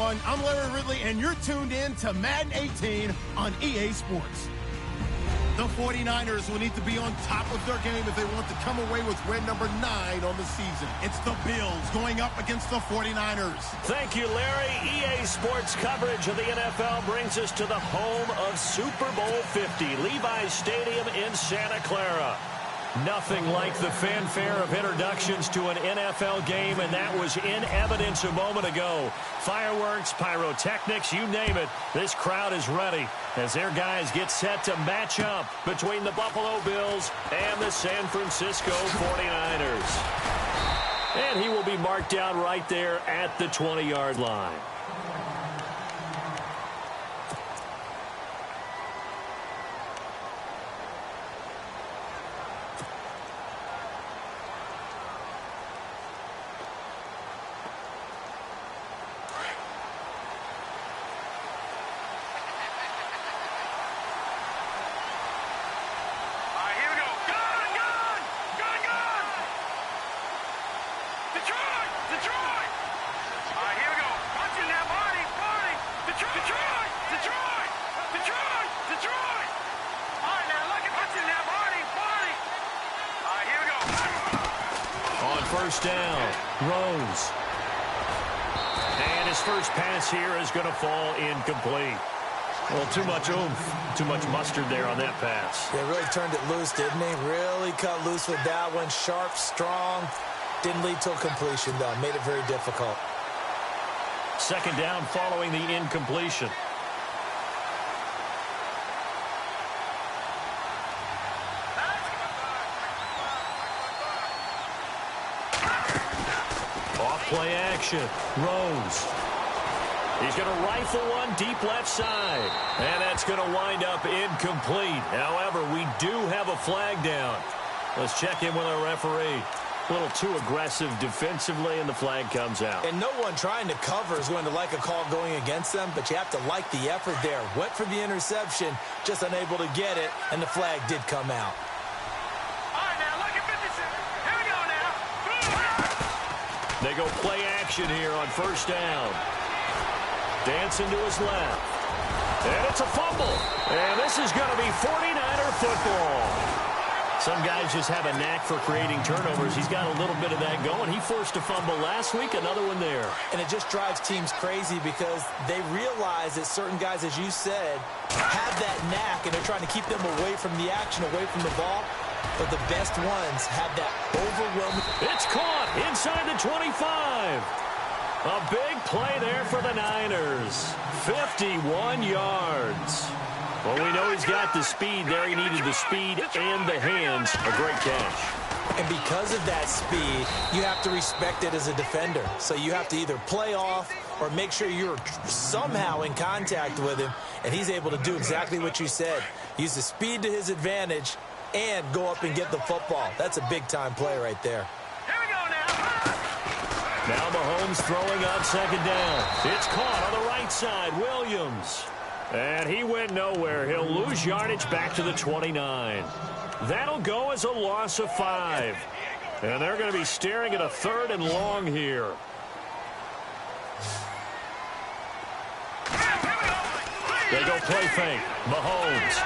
everyone. I'm Larry Ridley, and you're tuned in to Madden 18 on EA Sports. The 49ers will need to be on top of their game if they want to come away with win number 9 on the season. It's the Bills going up against the 49ers. Thank you, Larry. EA Sports coverage of the NFL brings us to the home of Super Bowl 50, Levi's Stadium in Santa Clara. Nothing like the fanfare of introductions to an NFL game, and that was in evidence a moment ago. Fireworks, pyrotechnics, you name it. This crowd is ready as their guys get set to match up between the Buffalo Bills and the San Francisco 49ers. And he will be marked down right there at the 20-yard line. First down, Rose. And his first pass here is going to fall incomplete. Well, too much oomph, too much mustard there on that pass. Yeah, really turned it loose, didn't he? Really cut loose with that one. Sharp, strong. Didn't lead to a completion, though. Made it very difficult. Second down following the incompletion. Play action. Rose. He's going to rifle one deep left side. And that's going to wind up incomplete. However, we do have a flag down. Let's check in with our referee. A little too aggressive defensively, and the flag comes out. And no one trying to cover is going to like a call going against them, but you have to like the effort there. Went for the interception, just unable to get it, and the flag did come out. They go play action here on first down. Dancing to his left. And it's a fumble. And this is going to be 49er football. Some guys just have a knack for creating turnovers. He's got a little bit of that going. He forced a fumble last week, another one there. And it just drives teams crazy because they realize that certain guys, as you said, have that knack, and they're trying to keep them away from the action, away from the ball. But the best ones have that overwhelming. It's caught inside the 25. A big play there for the Niners. 51 yards. Well, we know he's got the speed there. He needed the speed and the hands. A great catch. And because of that speed, you have to respect it as a defender. So you have to either play off or make sure you're somehow in contact with him. And he's able to do exactly what you said. Use the speed to his advantage and go up and get the football. That's a big-time play right there. Here we go now. Now Mahomes throwing on second down. It's caught on the right side. Williams. And he went nowhere. He'll lose yardage back to the 29. That'll go as a loss of 5. And they're going to be staring at a 3rd and long here. They go play fake. Mahomes.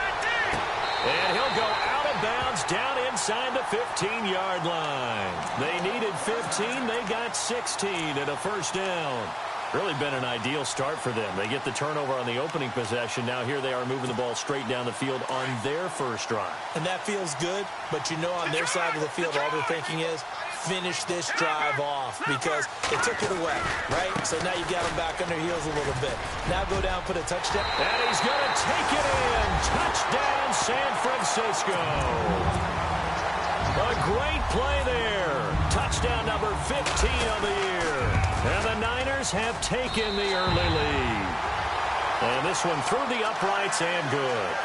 And he'll go out of bounds down inside the 15-yard line. They needed 15. They got 16 and a first down. Really been an ideal start for them. They get the turnover on the opening possession. Now here they are moving the ball straight down the field on their first drive. And that feels good, but you know on their side of the field all they're thinking is finish this drive off because they took it away, right? So now you got them back on their heels a little bit. Now go down, put a touchdown. And he's going to take it in. Touchdown, San Francisco. A great play there. Touchdown number 15 of the year. And the Niners have taken the early lead. And this one through the uprights and good.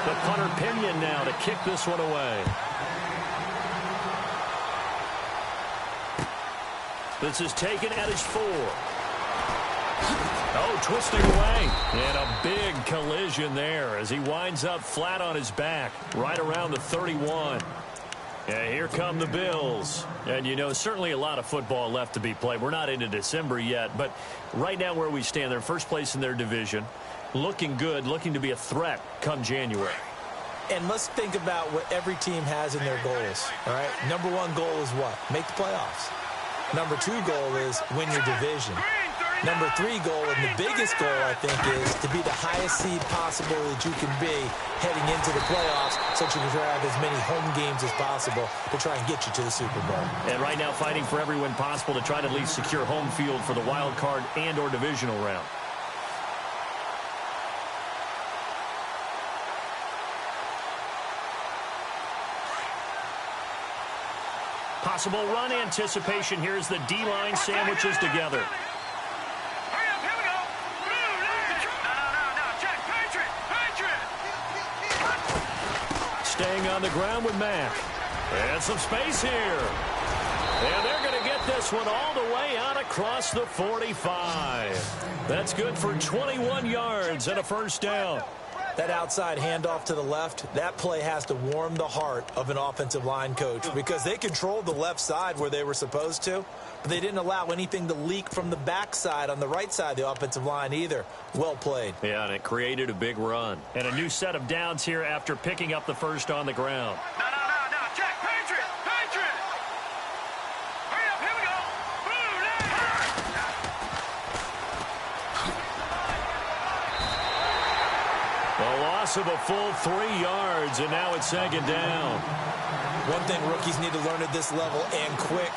The punter Pinion now to kick this one away. This is taken at his 4. Oh, twisting away. And a big collision there as he winds up flat on his back right around the 31. Yeah, here come the Bills. And, you know, certainly a lot of football left to be played. We're not into December yet, but right now where we stand, they're first place in their division. Looking good, looking to be a threat come January. And let's think about what every team has in their goals, all right? Number one goal is what? Make the playoffs. Number two goal is win your division. Number three goal, and the biggest goal, I think, is to be the highest seed possible that you can be heading into the playoffs so that you can have as many home games as possible to try and get you to the Super Bowl. And right now fighting for every win possible to try to at least secure home field for the wild card and or divisional round. Possible run anticipation. Here's the D-line sandwiches together. Staying on the ground with Mack. And some space here. And they're going to get this one all the way out across the 45. That's good for 21 yards and a first down. That outside handoff to the left, that play has to warm the heart of an offensive line coach because they controlled the left side where they were supposed to, but they didn't allow anything to leak from the backside on the right side of the offensive line either. Well played. Yeah, and it created a big run. And a new set of downs here after picking up the first on the ground. No, Jack, Patriot! Hurry up, here we go! A loss of a full 3 yards, and now it's second down. One thing rookies need to learn at this level, and quick,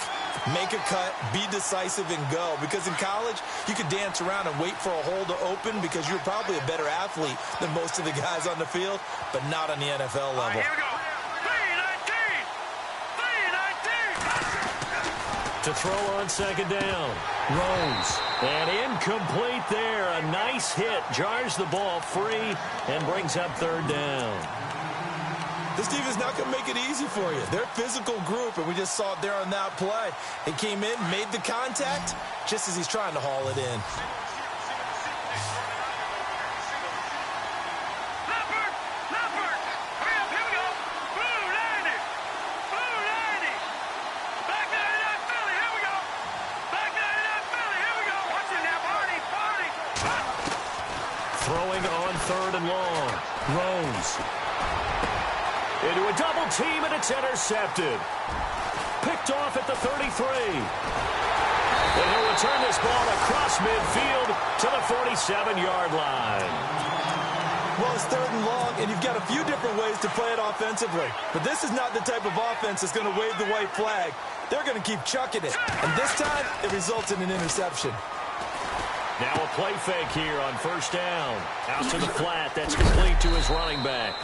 make a cut, be decisive, and go. Because in college, you could dance around and wait for a hole to open because you're probably a better athlete than most of the guys on the field, but not on the NFL level. Here we go. 3-19! To throw on second down. Rose. And incomplete there. A nice hit. Jars the ball free and brings up third down. This team is not going to make it easy for you. They're a physical group, and we just saw it there on that play. He came in, made the contact, just as he's trying to haul it in. Leopard! Hurry up, here we go! Blue 90! Back 99 Philly, here we go! Back 99 Philly, here we go! Watch it now, Barney! Throwing on third and long. Rose. Into a double team, and it's intercepted. Picked off at the 33. And he'll return this ball across midfield to the 47-yard line. Well, it's third and long, and you've got a few different ways to play it offensively. But this is not the type of offense that's going to wave the white flag. They're going to keep chucking it. And this time, it results in an interception. Now a play fake here on first down. Out to the flat. That's complete to his running back.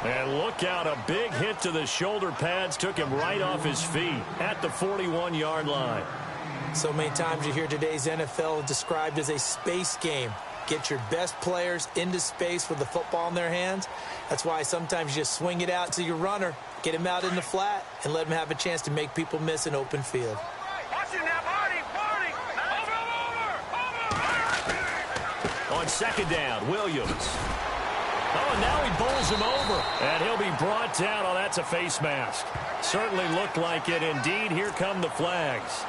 And look out, a big hit to the shoulder pads took him right off his feet at the 41-yard line. So many times you hear today's NFL described as a space game. Get your best players into space with the football in their hands. That's why sometimes you just swing it out to your runner, get him out in the flat, and let him have a chance to make people miss an open field. Watch it now, Barney! Over! On second down, Williams. Oh, and now he bowls him over. And he'll be brought down. Oh, that's a face mask. Certainly looked like it. Indeed, here come the flags.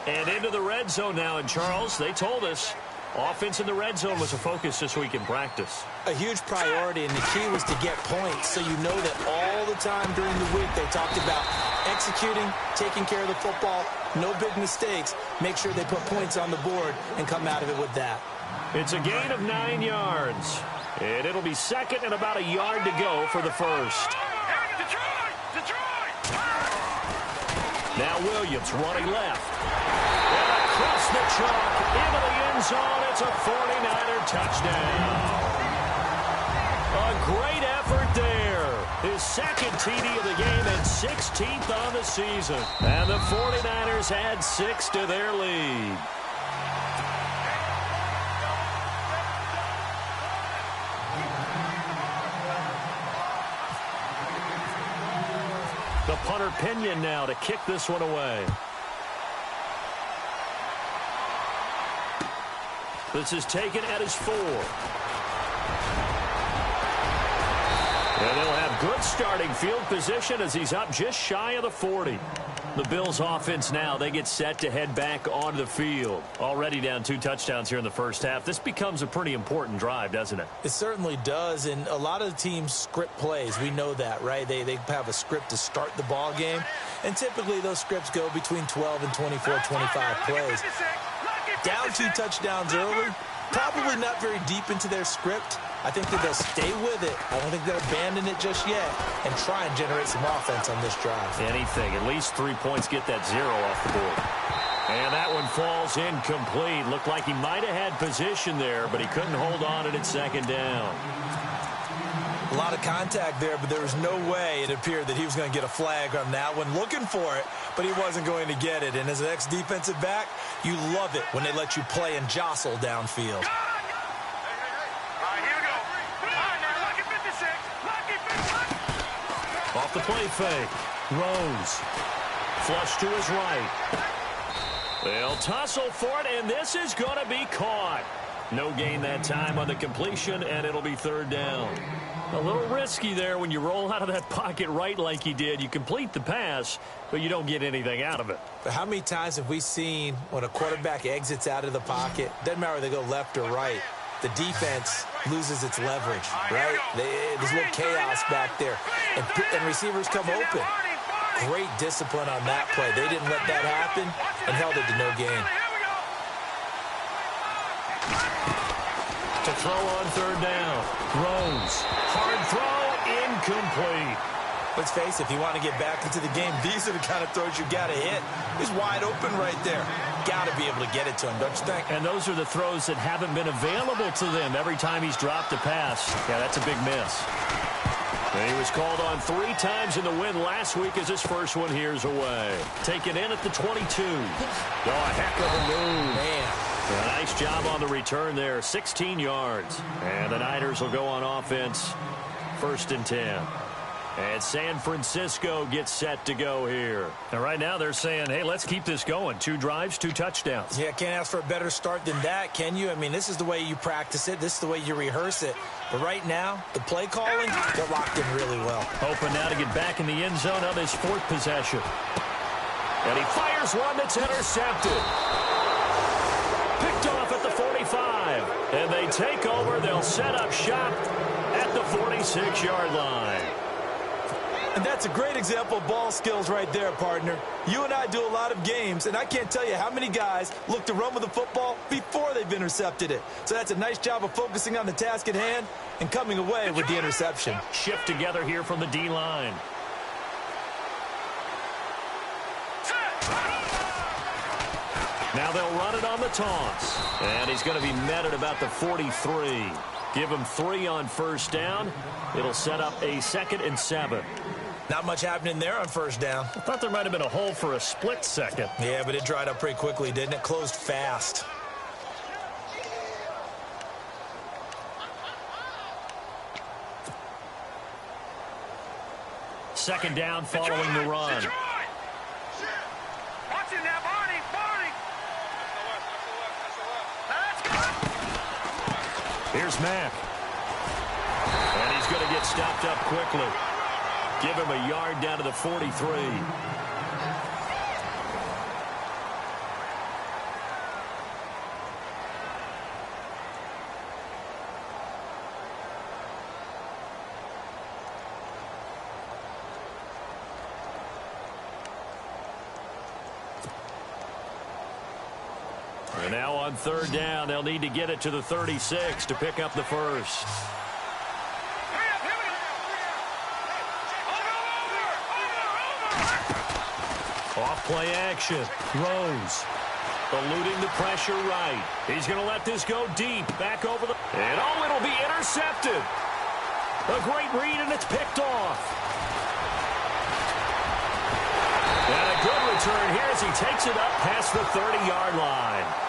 And into the red zone now. And, Charles, they told us offense in the red zone was a focus this week in practice. A huge priority, and the key was to get points. So you know that all the time during the week they talked about executing, taking care of the football, no big mistakes. Make sure they put points on the board and come out of it with that. It's a gain of 9 yards. And it'll be second and about a yard to go for the first. Detroit! Now Williams running left. And across the chalk into the end zone. It's a 49er touchdown. A great effort there. His second TD of the game and 16th on the season. And the 49ers add 6 to their lead. The punter Pinion now to kick this one away. This is taken at his 4. And they'll have good starting field position as he's up just shy of the 40. The Bills offense now, they get set to head back onto the field. Already down 2 touchdowns here in the first half. This becomes a pretty important drive, doesn't it? It certainly does, and a lot of the teams script plays. We know that, right? They have a script to start the ball game, and typically those scripts go between 12 and 24, 25 plays. Down 2 touchdowns early, probably not very deep into their script. I think that they'll stay with it. I don't think they'll abandon it just yet and try and generate some offense on this drive. Anything. At least 3 points, get that 0 off the board. And that one falls incomplete. Looked like he might have had position there, but he couldn't hold on to it at second down. A lot of contact there, but there was no way it appeared that he was going to get a flag on that one. Looking for it, but he wasn't going to get it. And as an ex-defensive back, you love it when they let you play and jostle downfield. Off the play fake. Rose. Flush to his right. They'll tussle for it, and this is going to be caught. No gain that time on the completion, and it'll be third down. A little risky there when you roll out of that pocket right like he did. You complete the pass, but you don't get anything out of it. But how many times have we seen when a quarterback exits out of the pocket, doesn't matter whether they go left or right, the defense loses its leverage, right? There's a little chaos back there, and receivers come open. Great discipline on that play. They didn't let that happen and held it to no gain. To throw on third down. Rose. Hard throw. Incomplete. Let's face it, if you want to get back into the game, these are the kind of throws you got to hit. He's wide open right there. Got to be able to get it to him, don't you think? And those are the throws that haven't been available to them every time he's dropped a pass. Yeah, that's a big miss. And he was called on 3 times in the win last week as his first one here's away. Taken in at the 22. Oh, a heck of a move. Man. A nice job on the return there, 16 yards. And the Niners will go on offense, 1st and 10. And San Francisco gets set to go here. And right now they're saying, hey, let's keep this going. 2 drives, 2 touchdowns. Yeah, can't ask for a better start than that, can you? I mean, this is the way you practice it. This is the way you rehearse it. But right now, the play calling, they're locked in really well. Hoping now to get back in the end zone on his 4th possession. And he fires one that's intercepted. Picked off at the 45. And they take over. They'll set up shop at the 46-yard line. And that's a great example of ball skills right there, partner. You and I do a lot of games, and I can't tell you how many guys look to run with the football before they've intercepted it. So that's a nice job of focusing on the task at hand and coming away with the interception. Shift together here from the D-line. Now they'll run it on the toss. And he's going to be met at about the 43. Give him 3 on first down. It'll set up a 2nd and 7. Not much happening there on first down. I thought there might have been a hole for a split second. Yeah, but it dried up pretty quickly, didn't it? Closed fast. Second down following the run. Watch it now, Barney. Here's Mack. And he's going to get stopped up quickly. Give him a yard down to the 43. And now on third down, they'll need to get it to the 36 to pick up the first. Off-play action. Rose. Eluding the pressure right. He's going to let this go deep. Back over the... And oh, it'll be intercepted. A great read, and it's picked off. And a good return here as he takes it up past the 30-yard line.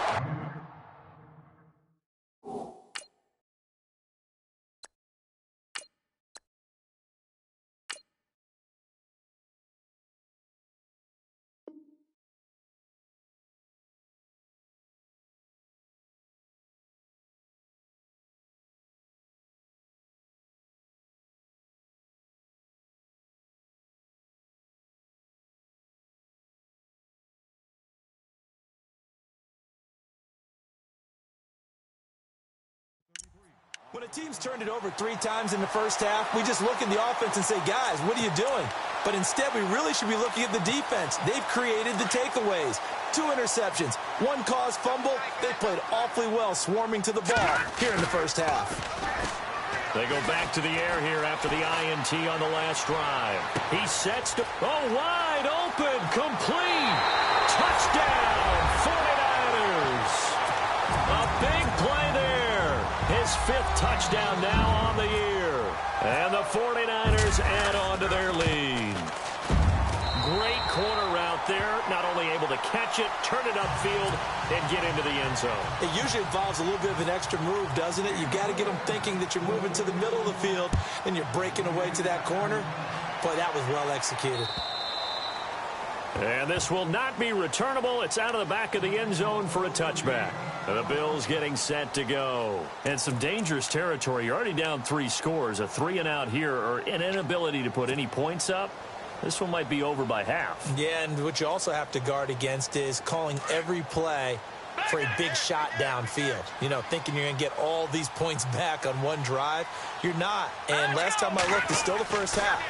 When a team's turned it over 3 times in the first half, we just look at the offense and say, guys, what are you doing? But instead, we really should be looking at the defense. They've created the takeaways. 2 interceptions, 1 caused fumble. They played awfully well swarming to the ball here in the first half. They go back to the air here after the INT on the last drive. He sets to, wide open, complete. Touchdown, 49ers. A big play there. His 5th touchdown now on the year. And the 49ers add on to their lead. Great corner route there. Not only able to catch it, turn it upfield, and get into the end zone. It usually involves a little bit of an extra move, doesn't it? You've got to get them thinking that you're moving to the middle of the field and you're breaking away to that corner. Boy, that was well executed. And this will not be returnable. It's out of the back of the end zone for a touchback. The Bills getting set to go. And some dangerous territory. You're already down 3 scores. A 3-and-out here, or an inability to put any points up. This one might be over by half. Yeah, and what you also have to guard against is calling every play for a big shot downfield. You know, thinking you're going to get all these points back on one drive. You're not. And last time I looked, it's still the first half.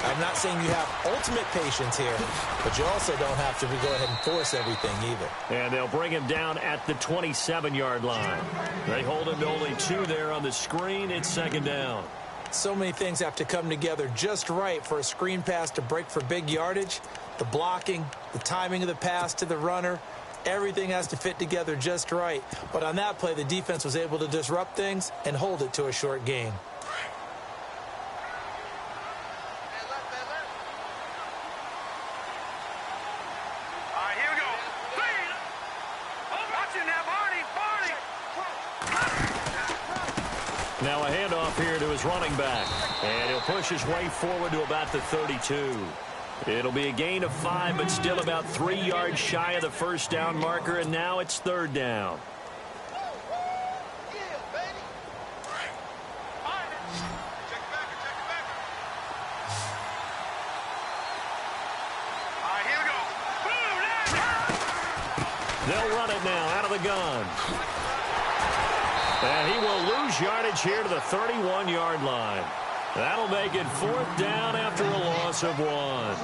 I'm not saying you have ultimate patience here, but you also don't have to go ahead and force everything either. And they'll bring him down at the 27-yard line. They hold him to only 2 there on the screen. It's 2nd down. So many things have to come together just right for a screen pass to break for big yardage. The blocking, the timing of the pass to the runner, everything has to fit together just right. But on that play, the defense was able to disrupt things and hold it to a short gain. Now a handoff here to his running back. And he'll push his way forward to about the 32. It'll be a gain of 5, but still about 3 yards shy of the first down marker, and now it's 3rd down. They'll run it now out of the gun. And he will lose yardage here to the 31-yard line. That'll make it 4th down after a loss of 1.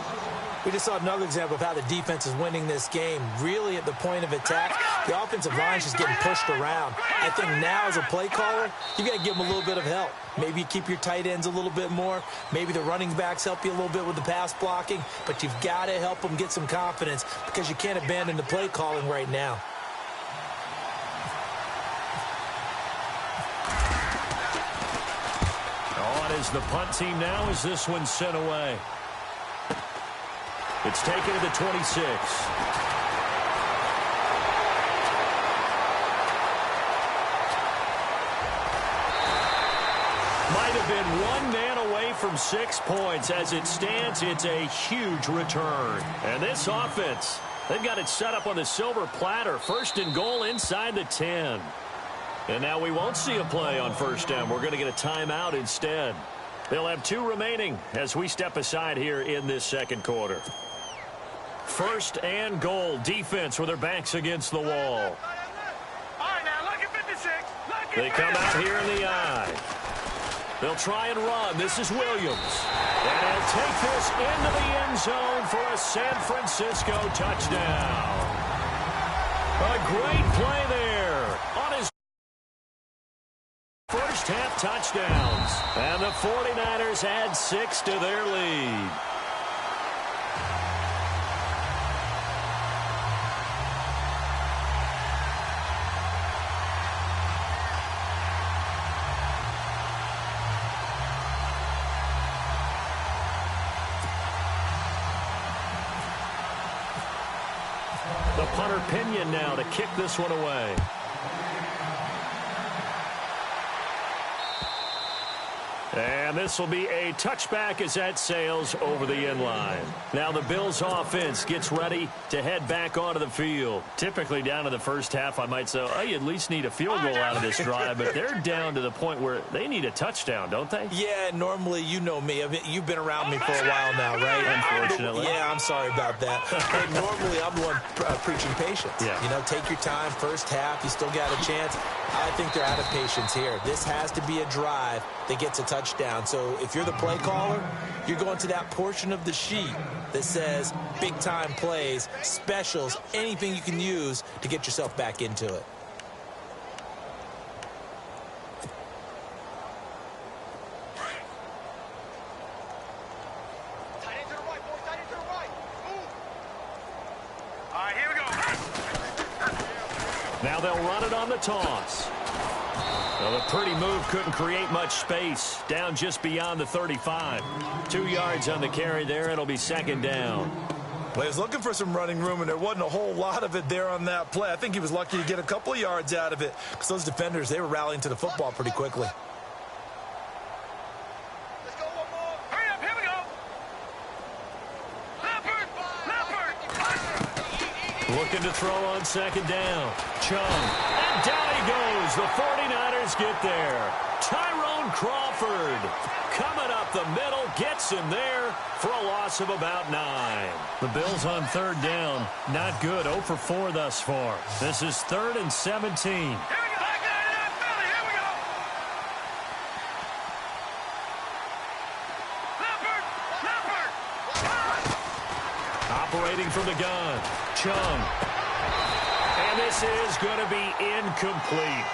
We just saw another example of how the defense is winning this game. Really at the point of attack, the offensive line is just getting pushed around. I think now as a play caller, you got to give them a little bit of help. Maybe you keep your tight ends a little bit more. Maybe the running backs help you a little bit with the pass blocking. But you've got to help them get some confidence because you can't abandon the play calling right now. Is the punt team now as this one's sent away. It's taken to the 26. Might have been 1 man away from 6 points. As it stands, it's a huge return. And this offense, they've got it set up on the silver platter. 1st and goal inside the 10. And now we won't see a play on 1st down. We're going to get a timeout instead. They'll have 2 remaining as we step aside here in this 2nd quarter. 1st and goal. Defense with their backs against the wall. All right, now, look at 56. They come out here in the eye. They'll try and run. This is Williams. And he'll take this into the end zone for a San Francisco touchdown. A great play there on his first half touchdowns. And the 49ers add 6 to their lead. The punter Pinion now to kick this one away. And this will be a touchback as that sails over the end line. Now the Bills offense gets ready to head back onto the field. Typically down to the first half, I might say, oh, you at least need a field goal out of this drive. But they're down to the point where they need a touchdown, don't they? Yeah, normally, you know me. You've been around me for a while now, right? Unfortunately. Yeah, I'm sorry about that. But normally, I'm the one preaching patience. Yeah. You know, take your time, first half, you still got a chance. I think they're out of patience here. This has to be a drive that gets a touchdown. So if you're the play caller, you're going to that portion of the sheet that says big-time plays, specials, anything you can use to get yourself back into it. Now they'll run it on the toss. Well, a pretty move couldn't create much space. Down just beyond the 35. 2 yards on the carry there. It'll be second down. Well, he was looking for some running room, and there wasn't a whole lot of it there on that play. I think he was lucky to get a couple of yards out of it because those defenders, they were rallying to the football pretty quickly. Let's go one more. Hurry up, here we go. Leopard. Looking to throw on second down. Chung. And down he goes. The 49ers get there. Tyrone Crawford coming up the middle, gets him there for a loss of about 9. The Bills on third down. Not good. 0 for 4 thus far. This is 3rd and 17. Here we go. Back there in that Philly. Here we go. Leopard. Operating from the gun. Chung. And this is going to be incomplete.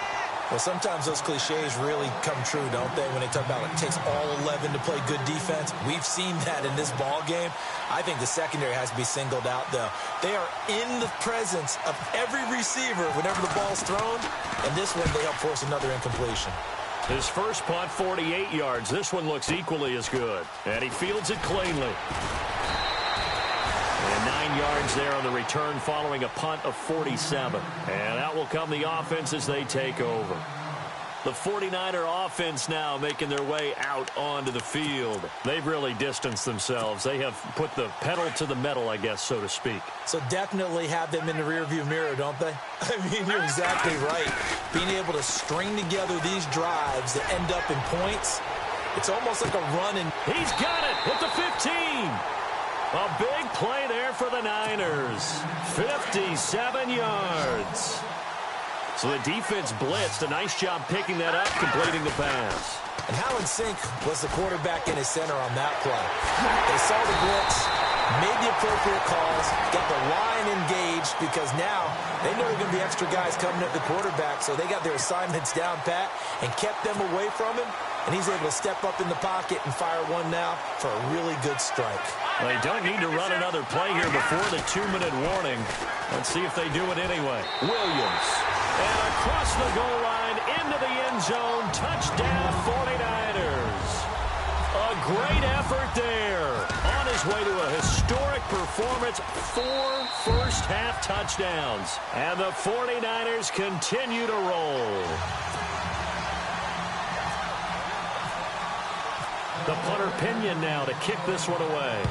Well, sometimes those cliches really come true, don't they? When they talk about it takes all 11 to play good defense. We've seen that in this ball game. I think the secondary has to be singled out, though. They are in the presence of every receiver whenever the ball's thrown. And this one, they help force another incompletion. His first punt, 48 yards. This one looks equally as good. And he fields it cleanly. And 9 yards there on the return following a punt of 47. And out will come the offense as they take over. The 49er offense now making their way out onto the field. They've really distanced themselves. They have put the pedal to the metal, I guess, so to speak. So definitely have them in the rearview mirror, don't they? I mean, you're exactly right. Being able to string together these drives that end up in points, it's almost like a run. And he's got it at the 15. A big play there for the Niners. 57 yards. So the defense blitzed. A nice job picking that up, completing the pass. And how in sync was the quarterback in his center on that play? They saw the blitz, made the appropriate calls, got the line engaged because now they know there are going to be extra guys coming at the quarterback, so they got their assignments down pat and kept them away from him, and he's able to step up in the pocket and fire one now for a really good strike. Well, they don't need to run another play here before the 2-minute warning. Let's see if they do it anyway. Williams. And across the goal line into the end zone. Touchdown 49ers. A great effort there. On his way to a historic performance. 4 first-half touchdowns. And the 49ers continue to roll. The punter Pinion now to kick this one away.